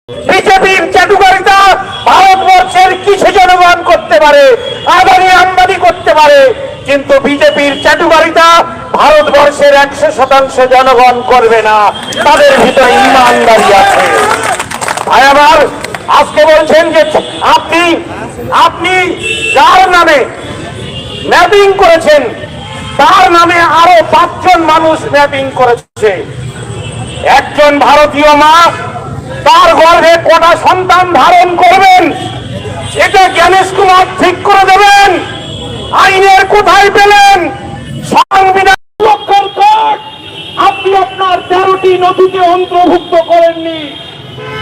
বিজেপির চাটুকারিতা ভারতবর্ষের কিছু জনগণ করতে পারে, আদানি আমদানি করতে পারে, কিন্তু বিজেপির চাটুকারিতা ভারতবর্ষের 100% জনগণ করবে না। তাদের ভিতরে ইমানদারি আছে। ভাই আমার, আজকে বলছেন যে আপনি যার নামে ম্যাপিং করেছেন তার নামে আরো 5 জন মানুষ ম্যাপিং করেছে। একজন ভারতীয় মা তার গর্ভে কটা সন্তান ধারণ করবেন এটা জ্ঞানেশ কুমার ঠিক করে দেবেন। আইনের কোথায় পেলেন? সংবিধান রক্ষার কাজ আপনি আপনার 13টি নথিতে অন্তর্ভুক্ত করেননি,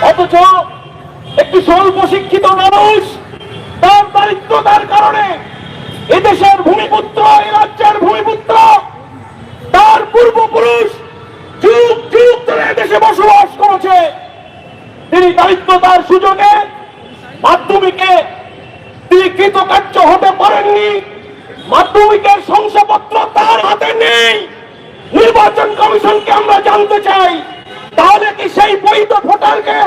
অথচ একটি স্বল্প শিক্ষিত মানুষ তার দারিদ্রতার কারণে এদেশের ভূমিপুত্র, এই রাজ্যের ভূমিপুত্র, তার পূর্বপুরুষ যুগ যুগ ধরে দেশে বসবাস করেছে, তিনি দারিদ্রতার সুযোগে মাধ্যমিকে তিনি কৃতকার্য হতে পারেননি। মাধ্যমিকের শংসাপত্র তার হাতে নেই। নির্বাচন কমিশনকে আমরা জানতে চাই, তাহলে কি সেই বৈধ ভোটারকে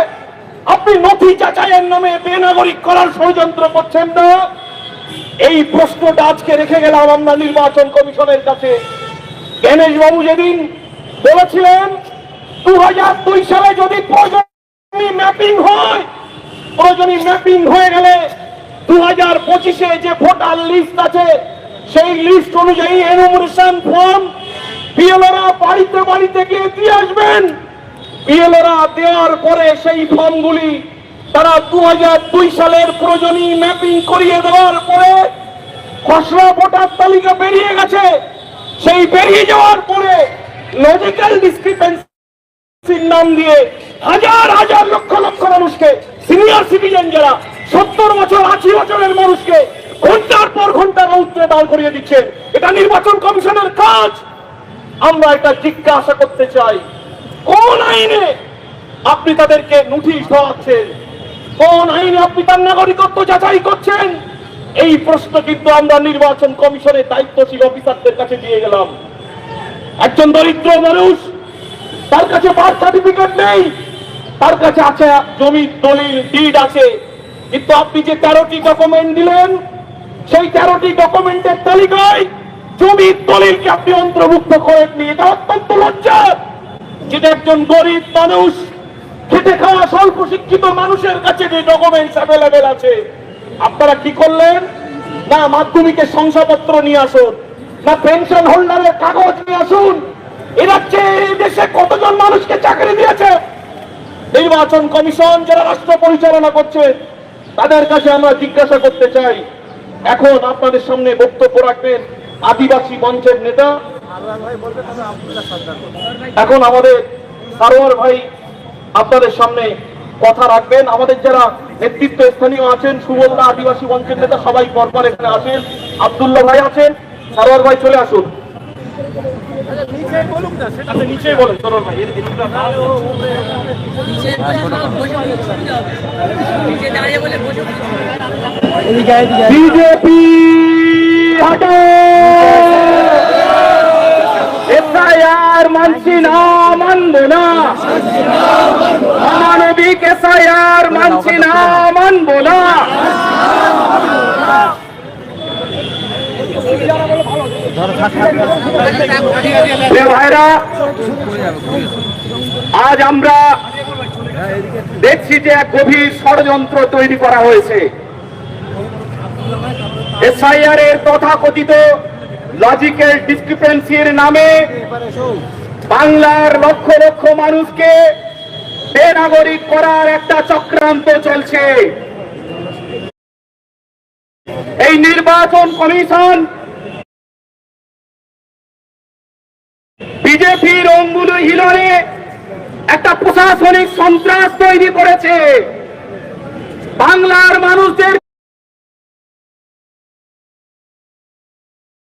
আপনি নথি যাচাইয়ের নামে বেনাগরিক করার ষড়যন্ত্র করছেন না? এই প্রশ্নটা আজকে রেখে গেলাম আমরা নির্বাচন কমিশনের কাছে। গণেশ বাবু যেদিন বলেছিলেন 2002 সালে যদি প্রয়োজনীয় ম্যাপিং হয়, প্রয়োজনীয় ম্যাপিং হয়ে গেলে 2025-এ যে ভোটার লিস্ট আছে সেই লিস্ট অনুযায়ী এনুমারেশন ফর্ম বিএলওরা বাড়িতে বাড়িতে গিয়ে দিয়ে আসবেন। বিএলওরা দেওয়ার পরে সেই ফর্মগুলি তারা 2002 সালের প্রয়োজনীয় ম্যাপিং করিয়ে দেওয়ার পরে খসড়া ভোটার তালিকা বেরিয়ে গেছে। সেই বেরিয়ে যাওয়ার পরে লজিক্যাল ডিসক্রিপেন্সির নাম দিয়ে হাজার হাজার লক্ষ লক্ষ মানুষকে, সিনিয়র সিটিজেন যারা 70 বছর 80 বছরের মানুষকে ঘন্টার পর ঘন্টা রৌদ্রে দাঁড় করিয়ে দিচ্ছেন। এটা নির্বাচন কমিশনের কাজ। আমরা এটা জিজ্ঞাসা করতে চাই, কোন আইনে আপনি তাদেরকে নোটিশ দেওয়াচ্ছেন? কোন আইনে আপনি তার নাগরিকত্ব যাচাই করছেন? এই প্রশ্ন কিন্তু আমরা নির্বাচন কমিশনের দায়িত্বশীল অফিসারদের কাছে দিয়ে গেলাম। একজন দরিদ্র মানুষ, তার কাছে বার্থ সার্টিফিকেট নেই, তার কাছে আছে জমির দলিল, ডিড আছে, কিন্তু আপনি যে 13টি ডকুমেন্ট দিলেন সেই 13টি ডকুমেন্টের তালিকায় জমির দলিলকে আপনি অন্তর্ভুক্ত করেননি। এটা অত্যন্ত লজ্জার। যেটা একজন গরিব মানুষ, খেটে খাওয়া স্বল্প শিক্ষিত মানুষের কাছে যে ডকুমেন্টস অ্যাভেলেবেল আছে, আপনারা কি করলেন? না মাধ্যমিকের শংসাপত্র নিয়ে আসুন, না পেনশন হোল্ডারের কাগজ নিয়ে আসুন। এ রাজ্যে এই দেশে কতজন মানুষকে চাকরি দিয়েছে? নির্বাচন কমিশন যারা রাষ্ট্র পরিচালনা করছে তাদের কাছে আমরা জিজ্ঞাসা করতে চাই। এখন আপনাদের সামনে বক্তব্য রাখবেন আদিবাসী মঞ্চের নেতা, এখন আমাদের সারোয়ার ভাই আপনাদের সামনে কথা রাখবেন। আমাদের যারা নেতৃত্ব স্থানীয় আছেন, সুবলদা আদিবাসী মঞ্চের নেতা সবাই পরপর এখানে আছেন, আব্দুল্লাহ ভাই আছেন, সারোয়ার ভাই চলে আসুন। নিচে বলেন সারোয়ার ভাই। বিজেপি হটো, এসআইআর মানছি না, মানব না। অমানবিক এসআইআর মানছি না, মানব না। ভাইরা, আজ আমরা দেখছি যে এক গভীর ষড়যন্ত্র তৈরি করা হয়েছে। এসআইআর এর তথাকথিত লজিক্যাল ডিসক্রিপেন্সির নামে বাংলার লক্ষ লক্ষ মানুষকে বেনাগরিক করার একটা চক্রান্ত চলছে। এই নির্বাচন কমিশন বিজেপির অঙ্গুল হিলনে একটা প্রশাসনিক সন্ত্রাস তৈরি করেছে। বাংলার মানুষদের